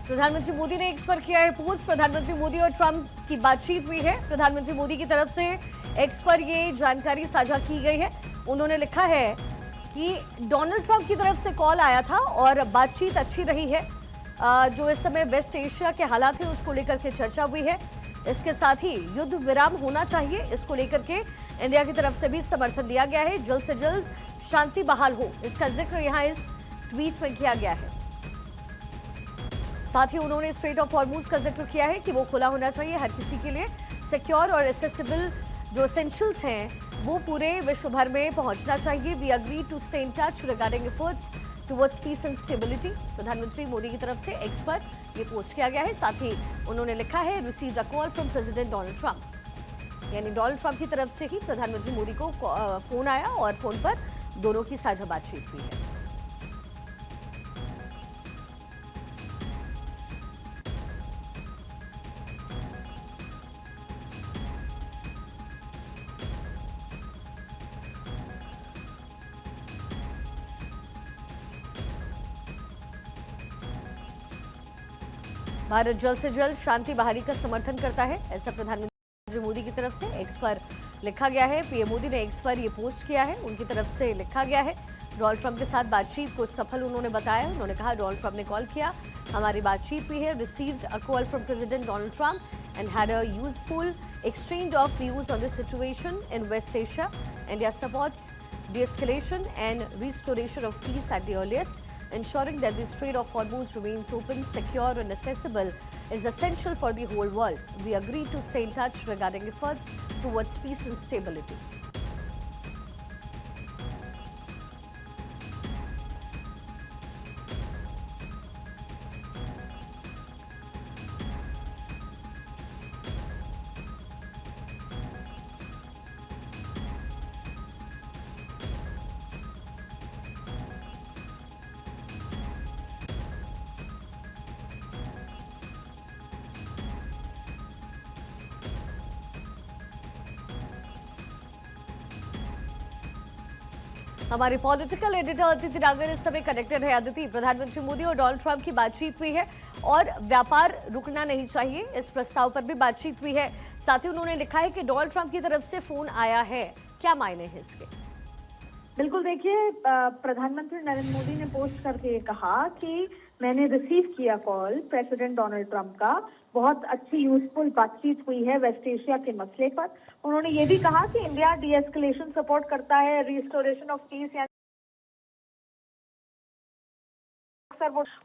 प्रधानमंत्री मोदी ने एक्स पर किया है पोस्ट। प्रधानमंत्री मोदी और ट्रंप की बातचीत हुई है। प्रधानमंत्री मोदी की तरफ से एक्स पर ये जानकारी साझा की गई है। उन्होंने लिखा है कि डोनाल्ड ट्रंप की तरफ से कॉल आया था और बातचीत अच्छी रही है। जो इस समय वेस्ट एशिया के हालात है उसको लेकर के चर्चा हुई है। इसके साथ ही युद्ध विराम होना चाहिए, इसको लेकर के इंडिया की तरफ से भी समर्थन दिया गया है। जल्द से जल्द शांति बहाल हो, इसका जिक्र यहाँ इस ट्वीट में किया गया है। साथ ही उन्होंने स्ट्रेट ऑफ हॉर्मूज का जिक्र किया है कि वो खुला होना चाहिए हर किसी के लिए। सिक्योर और एसेसिबल जो एसेंशियल्स हैं वो पूरे विश्व भर में पहुंचना चाहिए। We agree to stay in touch regarding efforts towards peace and stability. प्रधानमंत्री मोदी की तरफ से एक्स पर ये पोस्ट किया गया है। साथ ही उन्होंने लिखा है received a call from President Donald Trump, यानी डोनाल्ड ट्रंप की तरफ से ही प्रधानमंत्री मोदी को फोन आया और फोन पर दोनों की साझा बातचीत हुई है। भारत जल्द से जल्द शांति बहाली का समर्थन करता है, ऐसा प्रधानमंत्री मोदी की तरफ से एक्स पर लिखा गया है। पीएम मोदी ने एक्स पर यह पोस्ट किया है, उनकी तरफ से लिखा गया है। डोनाल्ड ट्रंप के साथ बातचीत को सफल उन्होंने बताया। उन्होंने कहा डोनाल्ड ट्रंप ने कॉल किया, हमारी बातचीत हुई है। Received a call from President Donald Trump and had a useful exchange of views on the situation in West Asia. India supports de-escalation and restoration of peace at the earliest. Ensuring that the Strait of Hormuz remains open, secure and accessible is essential for the whole world. We agree to stay in touch regarding efforts towards peace and stability. हमारे political editor Aditi नागर इस समय connected है। अदिति, प्रधानमंत्री मोदी और Donald Trump की बातचीत हुई है और व्यापार रुकना नहीं चाहिए, इस प्रस्ताव पर भी बातचीत हुई है। साथ ही उन्होंने लिखा है कि डोनाल्ड ट्रंप की तरफ से फोन आया है। क्या मायने हैं इसके? बिल्कुल, देखिए, प्रधानमंत्री नरेंद्र मोदी ने पोस्ट करके कहा कि मैंने रिसीव किया कॉल प्रेसिडेंट डोनाल्ड ट्रंप का, बहुत अच्छी यूजफुल बातचीत हुई है वेस्ट एशिया के मसले पर। उन्होंने ये भी कहा कि इंडिया डी-एस्केलेशन सपोर्ट करता है, रिस्टोरेशन ऑफ पीस या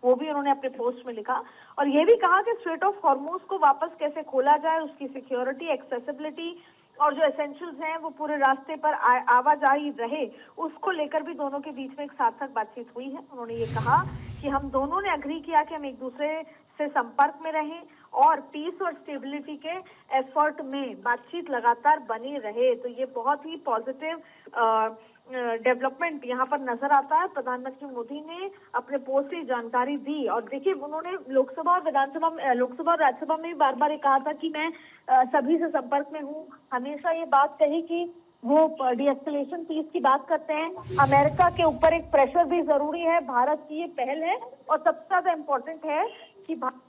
वो भी उन्होंने अपने पोस्ट में लिखा। और ये भी कहा कि स्ट्रेट ऑफ हॉर्मूज को वापस कैसे खोला जाए, उसकी सिक्योरिटी, एक्सेसिबिलिटी और जो एसेंशियल्स हैं वो पूरे रास्ते पर आवाजाही रहे, उसको लेकर भी दोनों के बीच में एक सार्थक बातचीत हुई है। उन्होंने ये कहा कि हम दोनों ने अग्री किया कि हम एक दूसरे से संपर्क में रहें और पीस और स्टेबिलिटी के एफर्ट में बातचीत लगातार बनी रहे। तो ये बहुत ही पॉजिटिव डेवलपमेंट यहाँ पर नजर आता है। प्रधानमंत्री मोदी ने अपने पोस्ट से जानकारी दी और देखिए, उन्होंने लोकसभा और राज्यसभा में बार बार ये कहा था कि मैं सभी से संपर्क में हूँ। हमेशा ये बात कही कि वो डी-एस्केलेशन पीस की बात करते हैं। अमेरिका के ऊपर एक प्रेशर भी जरूरी है, भारत की ये पहल है और सबसे ज्यादा इम्पोर्टेंट है कि भारत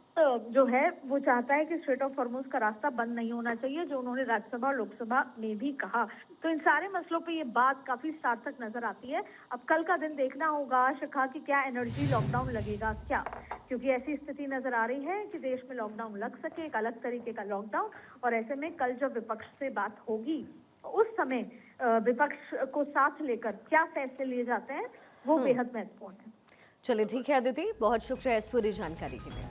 जो है वो चाहता है कि स्ट्रेट ऑफ हॉर्मूज का रास्ता बंद नहीं होना चाहिए, जो उन्होंने राज्यसभा और लोकसभा में भी कहा। तो इन सारे मसलों पे ये बात काफी सार्थक नजर आती है। अब कल का दिन देखना होगा शिखा कि क्या एनर्जी लॉकडाउन लगेगा क्या, क्योंकि ऐसी स्थिति नजर आ रही है कि देश में लॉकडाउन लग सके, एक अलग तरीके का लॉकडाउन। और ऐसे में कल जब विपक्ष से बात होगी उस समय विपक्ष को साथ लेकर क्या फैसले लिए जाते हैं वो बेहद महत्वपूर्ण है। चलिए, ठीक है अदिति, बहुत शुक्रिया इस पूरी जानकारी के लिए।